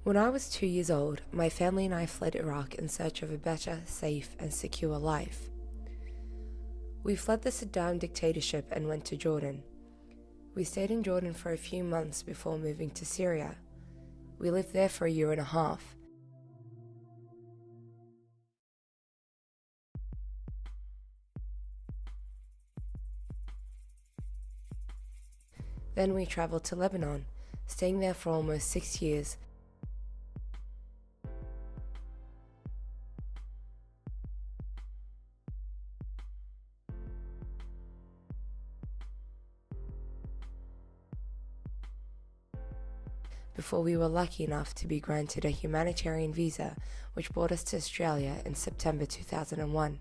When I was 2 years old, my family and I fled Iraq in search of a better, safe, and secure life. We fled the Saddam dictatorship and went to Jordan. We stayed in Jordan for a few months before moving to Syria. We lived there for a year and a half. Then we traveled to Lebanon, staying there for almost 6 years. Before we were lucky enough to be granted a humanitarian visa, which brought us to Australia in September 2001.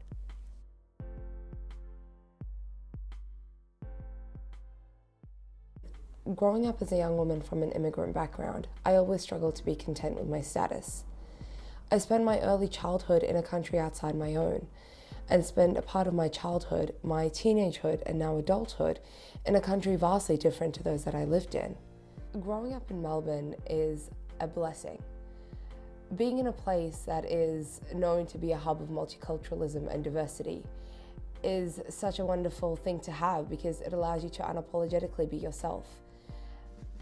Growing up as a young woman from an immigrant background, I always struggled to be content with my status. I spent my early childhood in a country outside my own, and spent a part of my childhood, my teenagehood, and now adulthood in a country vastly different to those that I lived in. Growing up in Melbourne is a blessing. Being in a place that is known to be a hub of multiculturalism and diversity is such a wonderful thing to have because it allows you to unapologetically be yourself.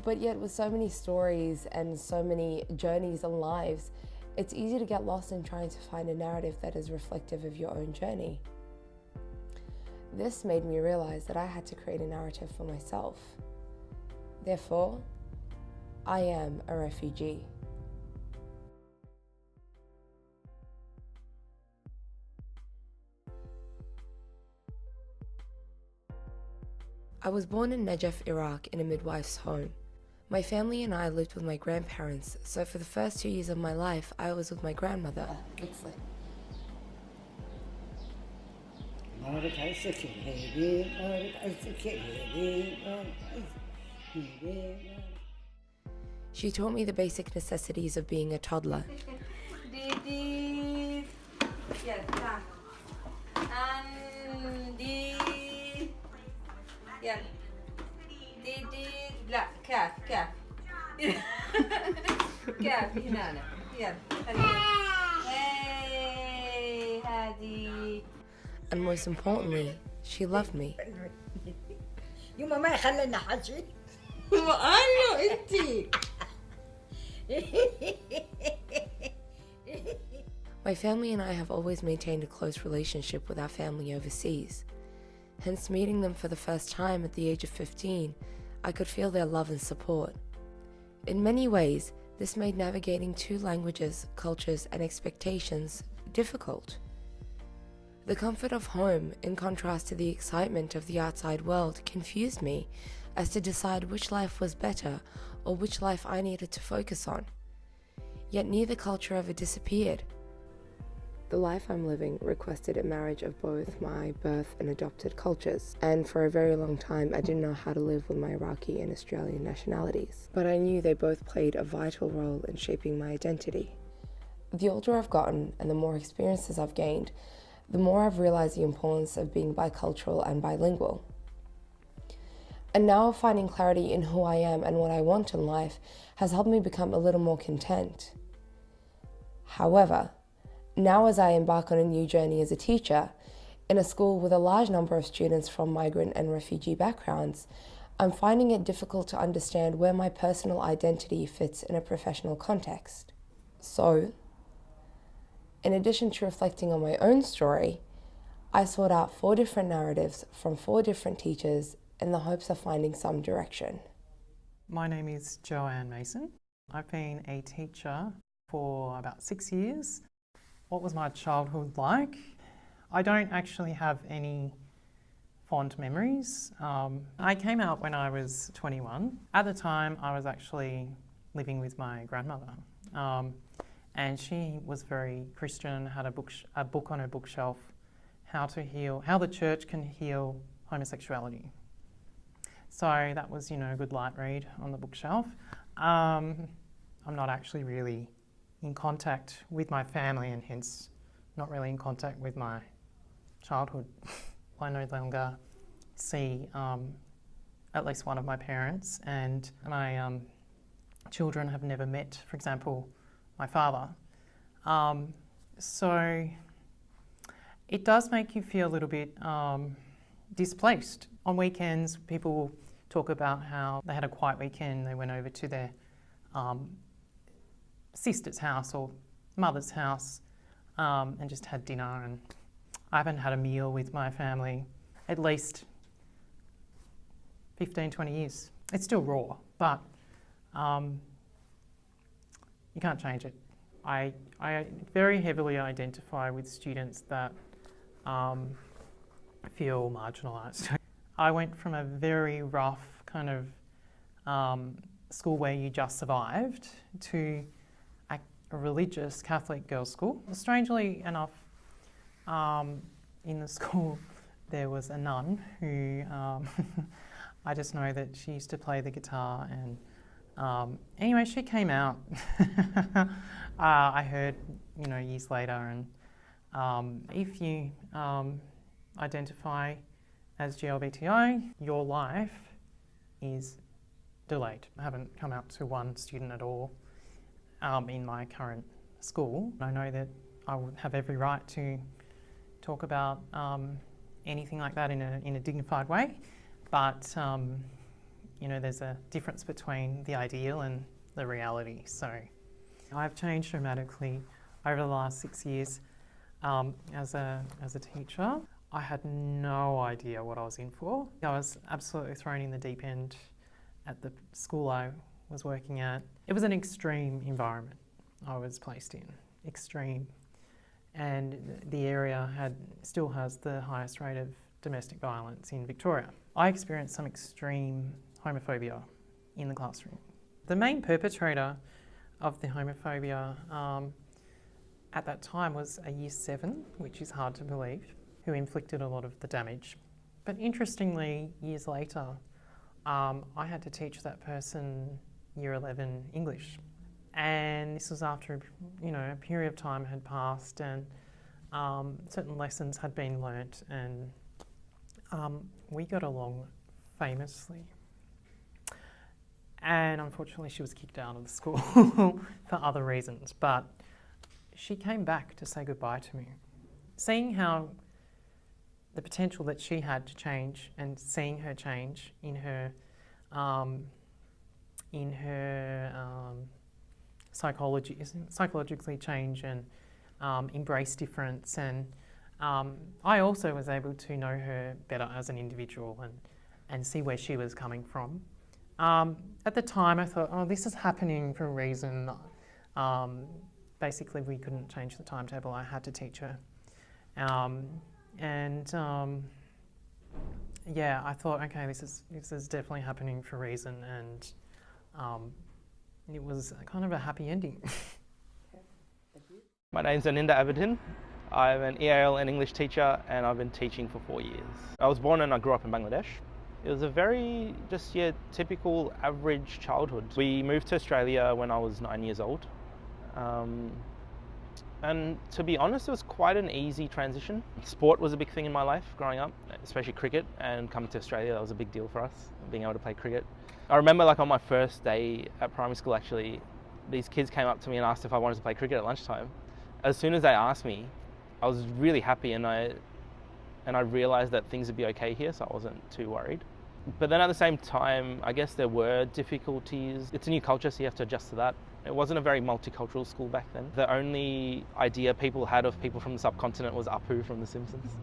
But yet with so many stories and so many journeys and lives, it's easy to get lost in trying to find a narrative that is reflective of your own journey. This made me realize that I had to create a narrative for myself. Therefore, I am a refugee. I was born in Najaf, Iraq, in a midwife's home. My family and I lived with my grandparents, so for the first 2 years of my life, I was with my grandmother. She taught me the basic necessities of being a toddler. لا كاف كاف كاف هنا يلا هذه And most importantly, she loved me. يما ما يخلينا حكي. ايوه انتي. My family and I have always maintained a close relationship with our family overseas. Hence, meeting them for the first time at the age of 15, I could feel their love and support. In many ways, this made navigating two languages, cultures, and expectations difficult. The comfort of home, in contrast to the excitement of the outside world, confused me as to decide which life was better or which life I needed to focus on. Yet neither culture ever disappeared. The life I'm living requested a marriage of both my birth and adopted cultures, and for a very long time I didn't know how to live with my Iraqi and Australian nationalities, but I knew they both played a vital role in shaping my identity. The older I've gotten and the more experiences I've gained, the more I've realized the importance of being bicultural and bilingual. And now finding clarity in who I am and what I want in life has helped me become a little more content. However, now as I embark on a new journey as a teacher, in a school with a large number of students from migrant and refugee backgrounds, I'm finding it difficult to understand where my personal identity fits in a professional context. So, in addition to reflecting on my own story, I sought out 4 different narratives from 4 different teachers in the hopes of finding some direction. My name is Joanne Mason. I've been a teacher for about 6 years. What was my childhood like? I don't actually have any fond memories. I came out when I was 21. At the time, I was actually living with my grandmother. And she was very Christian, had a book on her bookshelf, how the church can heal homosexuality. So that was, a good light read on the bookshelf. I'm not actually really in contact with my family and hence not really in contact with my childhood. I no longer see at least one of my parents, and my children have never met, for example, my father. So it does make you feel a little bit displaced. On weekends, people talk about how they had a quiet weekend, they went over to their sister's house or mother's house and just had dinner, and I haven't had a meal with my family at least 15, 20 years. It's still raw, but you can't change it. I very heavily identify with students that feel marginalised. I went from a very rough kind of school where you just survived to a religious Catholic girls' school. Strangely enough, in the school there was a nun who I just know that she used to play the guitar, and anyway, she came out. I heard, years later, and if you identify as GLBTI, your life is delayed. I haven't come out to one student at all in my current school. I know that I would have every right to talk about anything like that in a dignified way, but there's a difference between the ideal and the reality. So I've changed dramatically over the last 6 years as a teacher. I had no idea what I was in for. I was absolutely thrown in the deep end at the school I was working at. It was an extreme environment I was placed in, extreme. And the area still has the highest rate of domestic violence in Victoria. I experienced some extreme homophobia in the classroom. The main perpetrator of the homophobia at that time was a Year 7, which is hard to believe, who inflicted a lot of the damage. But interestingly, years later, I had to teach that person Year 11 English. And this was after, a period of time had passed and certain lessons had been learnt, and we got along famously. And unfortunately, she was kicked out of the school for other reasons. But she came back to say goodbye to me. Seeing how the potential that she had to change, and seeing her change in her psychologically change and embrace difference, and I also was able to know her better as an individual and see where she was coming from. At the time I thought, this is happening for a reason. Basically we couldn't change the timetable, I had to teach her. I thought, okay, this is definitely happening for a reason, and it was kind of a happy ending. My name's Aninda Abedin. I'm an EAL and English teacher, and I've been teaching for 4 years. I was born and I grew up in Bangladesh. It was a very typical average childhood. We moved to Australia when I was 9 years old. And to be honest, it was quite an easy transition. Sport was a big thing in my life growing up, especially cricket, and coming to Australia, that was a big deal for us, being able to play cricket. I remember on my first day at primary school, actually, these kids came up to me and asked if I wanted to play cricket at lunchtime. As soon as they asked me, I was really happy, and I realised that things would be okay here, so I wasn't too worried. But then at the same time, I guess there were difficulties. It's a new culture, so you have to adjust to that. It wasn't a very multicultural school back then. The only idea people had of people from the subcontinent was Apu from The Simpsons.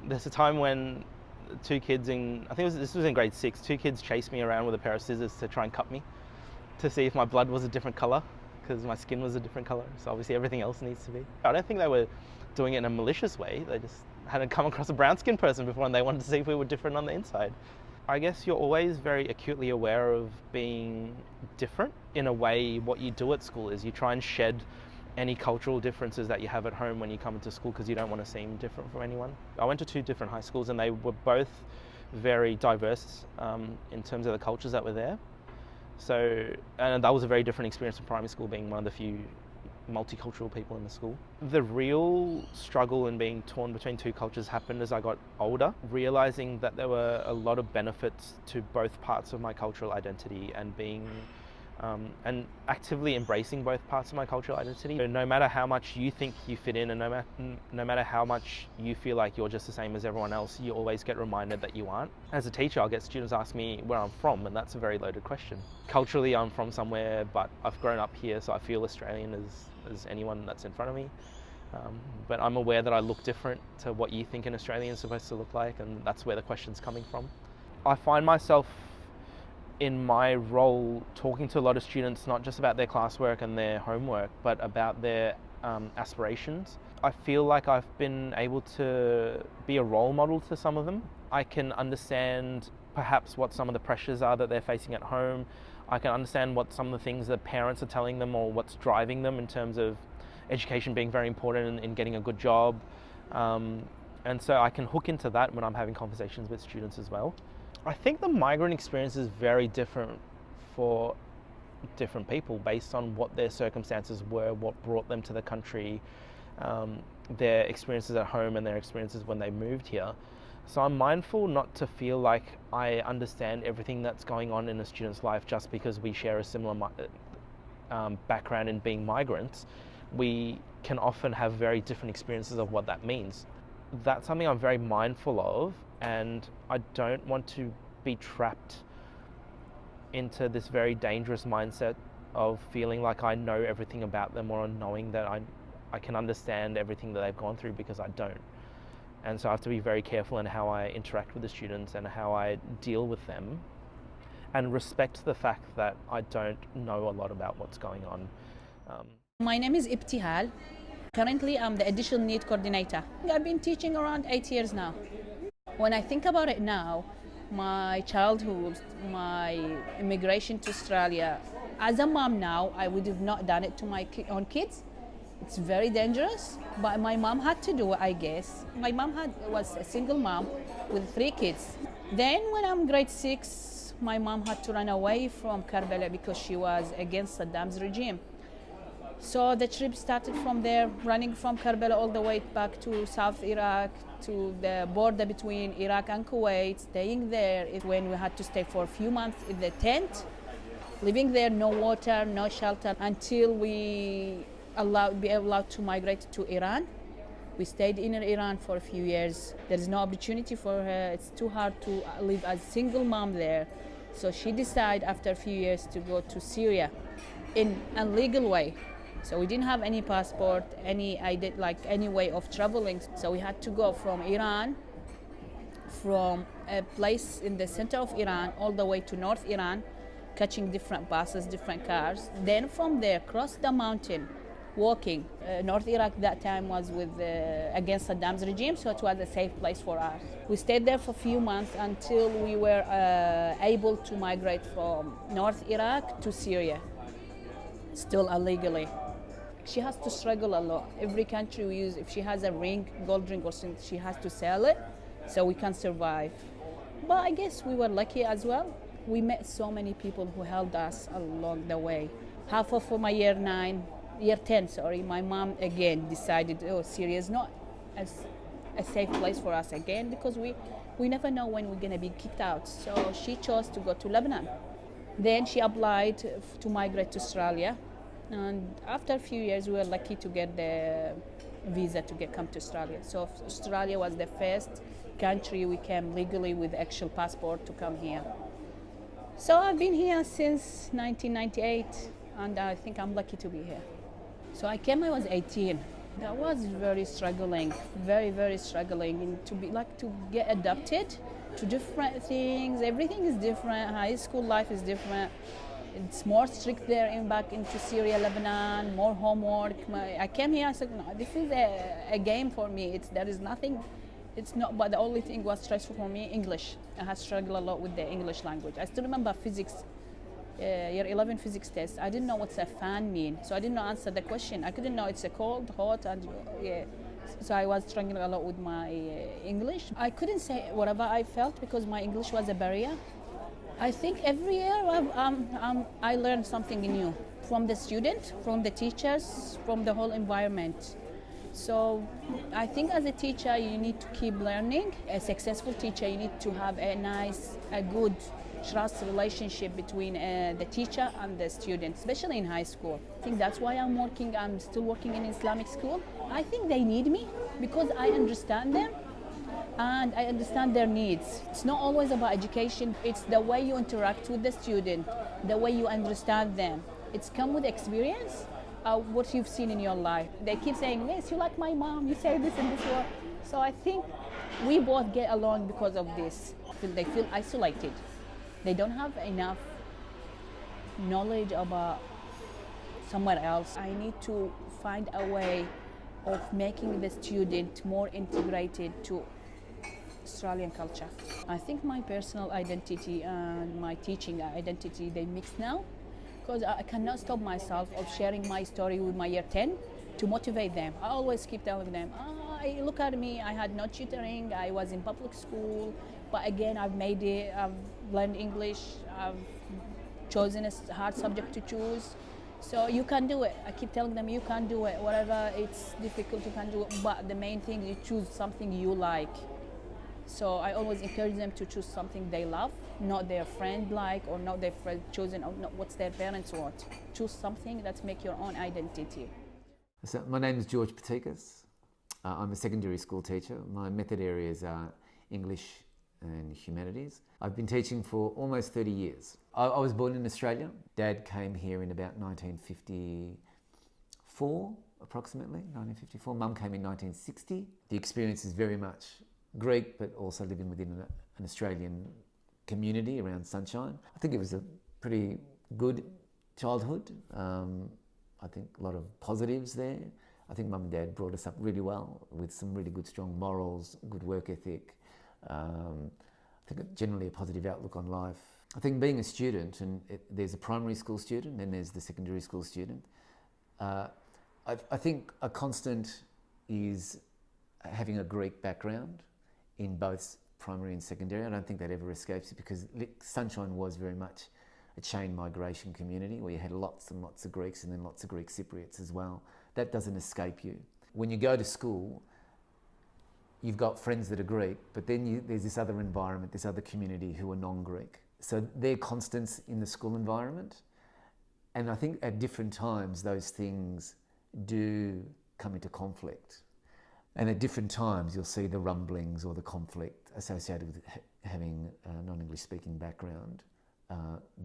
There's a time when two kids this was in grade 6, two kids chased me around with a pair of scissors to try and cut me, to see if my blood was a different colour, because my skin was a different colour, so obviously everything else needs to be. I don't think they were doing it in a malicious way, they just hadn't come across a brown-skinned person before and they wanted to see if we were different on the inside. I guess you're always very acutely aware of being different. In a way, what you do at school is you try and shed any cultural differences that you have at home when you come into school, because you don't want to seem different from anyone. I went to 2 different high schools and they were both very diverse in terms of the cultures that were there. And that was a very different experience from primary school, being one of the few multicultural people in the school. The real struggle in being torn between 2 cultures happened as I got older, realizing that there were a lot of benefits to both parts of my cultural identity, and being and actively embracing both parts of my cultural identity. So no matter how much you think you fit in, and no matter how much you feel like you're just the same as everyone else, you always get reminded that you aren't. As a teacher, I'll get students ask me where I'm from, and that's a very loaded question. Culturally, I'm from somewhere, but I've grown up here, so I feel Australian as anyone that's in front of me. But I'm aware that I look different to what you think an Australian is supposed to look like, and that's where the question's coming from. I find myself in my role talking to a lot of students, not just about their classwork and their homework, but about their aspirations. I feel like I've been able to be a role model to some of them. I can understand perhaps what some of the pressures are that they're facing at home. I can understand what some of the things that parents are telling them or what's driving them in terms of education being very important in getting a good job. And so I can hook into that when I'm having conversations with students as well. I think the migrant experience is very different for different people based on what their circumstances were, what brought them to the country, their experiences at home and their experiences when they moved here. So I'm mindful not to feel like I understand everything that's going on in a student's life just because we share a similar background in being migrants. We can often have very different experiences of what that means. That's something I'm very mindful of, and I don't want to be trapped into this very dangerous mindset of feeling like I know everything about them, or knowing that I can understand everything that they've gone through, because I don't. And so I have to be very careful in how I interact with the students and how I deal with them, and respect the fact that I don't know a lot about what's going on. My name is Ibtihal. Currently, I'm the additional need coordinator. I've been teaching around 8 years now. When I think about it now, my childhood, my immigration to Australia, as a mom now, I would have not done it to my own kids. It's very dangerous, but my mom had to do it, I guess. My mom was a single mom with 3 kids. Then when I'm grade 6, my mom had to run away from Karbala because she was against Saddam's regime. So the trip started from there, running from Karbala all the way back to South Iraq, to the border between Iraq and Kuwait, staying there. When we had to stay for a few months in the tent, living there, no water, no shelter, until we be allowed to migrate to Iran. We stayed in Iran for a few years. There's no opportunity for her. It's too hard to live as a single mom there. So she decided after a few years to go to Syria in a legal way. So we didn't have any passport, any way of traveling. So we had to go from Iran, from a place in the center of Iran, all the way to North Iran, catching different buses, different cars. Then from there, cross the mountain, walking. North Iraq that time was against Saddam's regime, so it was a safe place for us. We stayed there for a few months until we were able to migrate from North Iraq to Syria, still illegally. She has to struggle a lot. Every country we use, if she has a ring, gold ring or something, she has to sell it so we can survive. But I guess we were lucky as well. We met so many people who helped us along the way. Half of my year 10, my mom again decided, Syria is not a safe place for us again, because we never know when we're gonna be kicked out. So she chose to go to Lebanon. Then she applied to migrate to Australia. And after a few years, we were lucky to get the visa to come to Australia. So Australia was the first country we came legally with actual passport to come here. So I've been here since 1998, and I think I'm lucky to be here. So I came when I was 18. That was very struggling, very, very struggling, to get adapted to different things. Everything is different. High school life is different. It's more strict there back into Syria, Lebanon, more homework. I came here, I said, no, this is a game for me. There is nothing, it's not, but the only thing was stressful for me, English. I had struggled a lot with the English language. I still remember physics, year 11 physics test. I didn't know what's a fan mean, so I didn't know answer the question. I couldn't know it's a cold, hot, and yeah. So I was struggling a lot with my English. I couldn't say whatever I felt because my English was a barrier. I think every year I learned something new from the student, from the teachers, from the whole environment. So I think as a teacher, you need to keep learning. A successful teacher, you need to have a good trust relationship between the teacher and the student, especially in high school. I think that's why I'm still working in Islamic school. I think they need me because I understand them and I understand their needs. It's not always about education, it's the way you interact with the student, the way you understand them. It's come with experience, what you've seen in your life. They keep saying, Miss, you like my mom, you say this and this word. So I think we both get along because of this. They feel isolated. They don't have enough knowledge about somewhere else. I need to find a way of making the student more integrated to Australian culture. I think my personal identity and my teaching identity, they mix now, because I cannot stop myself of sharing my story with my year 10 to motivate them. I always keep telling them, look at me, I had no tutoring, I was in public school, but again, I've made it, I've learned English, I've chosen a hard subject to choose. So you can do it. I keep telling them you can do it. Whatever it's difficult, you can do it. But the main thing is you choose something you like. So I always encourage them to choose something they love, not their friend like, or not their friend chosen, or not what's their parents want. Choose something that's make your own identity. So my name is George Patikas. I'm a secondary school teacher. My method areas are English and humanities. I've been teaching for almost 30 years. I was born in Australia. Dad came here in about 1954, approximately, 1954. Mum came in 1960. The experience is very much Greek, but also living within an Australian community around Sunshine. I think it was a pretty good childhood. I think a lot of positives there. I think Mum and Dad brought us up really well with some really good, strong morals, good work ethic. I think generally a positive outlook on life. I think being a student, and there's a primary school student and there's the secondary school student. I think a constant is having a Greek background in both primary and secondary. I don't think that ever escapes you because Sunshine was very much a chain migration community where you had lots and lots of Greeks and then lots of Greek Cypriots as well. That doesn't escape you. When you go to school, you've got friends that are Greek, but then there's this other environment, this other community who are non-Greek. So they're constants in the school environment. And I think at different times, those things do come into conflict. And at different times, you'll see the rumblings or the conflict associated with having a non-English speaking background,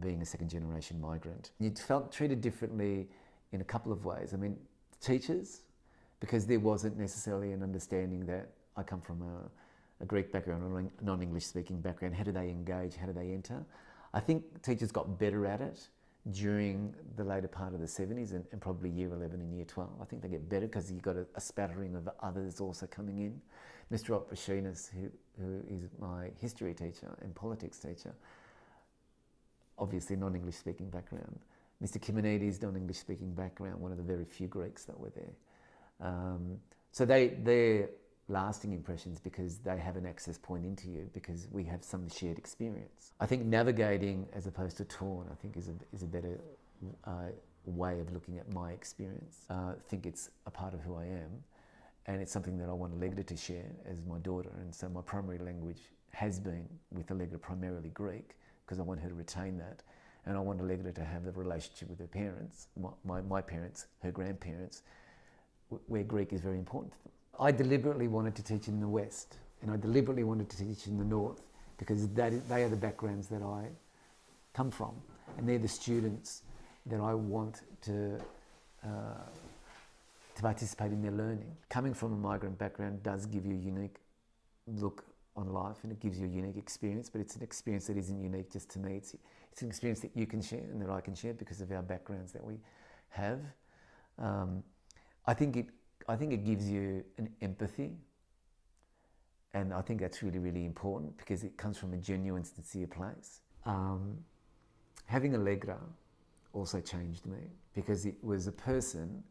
being a second generation migrant. You felt treated differently in a couple of ways. I mean, teachers, because there wasn't necessarily an understanding that I come from a Greek background or a non-English speaking background. How do they engage? How do they enter? I think teachers got better at it during the later part of the 70s and probably year 11 and year 12. I think they get better because you've got a spattering of others also coming in. Mr. Opashinas, who is my history teacher and politics teacher, obviously non-English speaking background. Mr. Kimonides, non-English speaking background, one of the very few Greeks that were there. So they're lasting impressions because they have an access point into you because we have some shared experience. I think navigating as opposed to torn, I think is a better way of looking at my experience. I think it's a part of who I am and it's something that I want Allegra to share as my daughter, and so my primary language has been with Allegra primarily Greek because I want her to retain that, and I want Allegra to have the relationship with her parents, my parents, her grandparents, where Greek is very important to them. I deliberately wanted to teach in the West and I deliberately wanted to teach in the North because they are the backgrounds that I come from and they're the students that I want to participate in their learning. Coming from a migrant background does give you a unique look on life and it gives you a unique experience, but it's an experience that isn't unique just to me. It's an experience that you can share and that I can share because of our backgrounds that we have. I think it gives you an empathy, and I think that's really, really important because it comes from a genuine, sincere place. Having Allegra also changed me because it was a person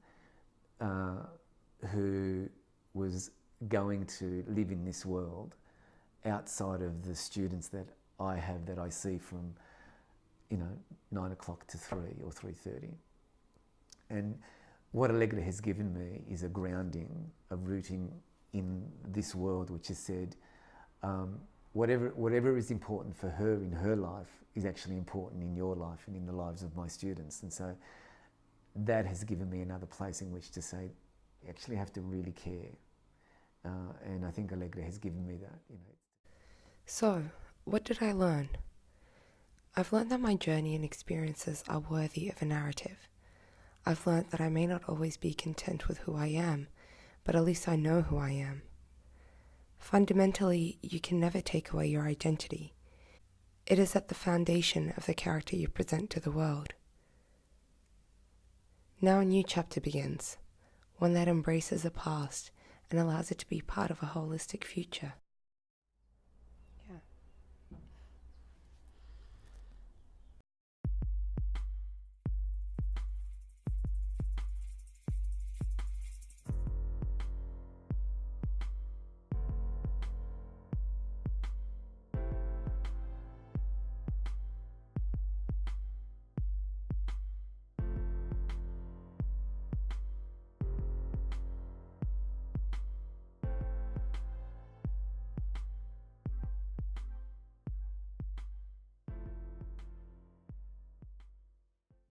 who was going to live in this world outside of the students that I have, that I see from 9 o'clock to 3 or 3:30. And what Allegra has given me is a grounding, a rooting in this world which has said, whatever is important for her in her life is actually important in your life and in the lives of my students. And so that has given me another place in which to say, you actually have to really care. And I think Allegra has given me that. You know. So, what did I learn? I've learned that my journey and experiences are worthy of a narrative. I've learned that I may not always be content with who I am, but at least I know who I am. Fundamentally, you can never take away your identity. It is at the foundation of the character you present to the world. Now a new chapter begins, one that embraces the past and allows it to be part of a holistic future.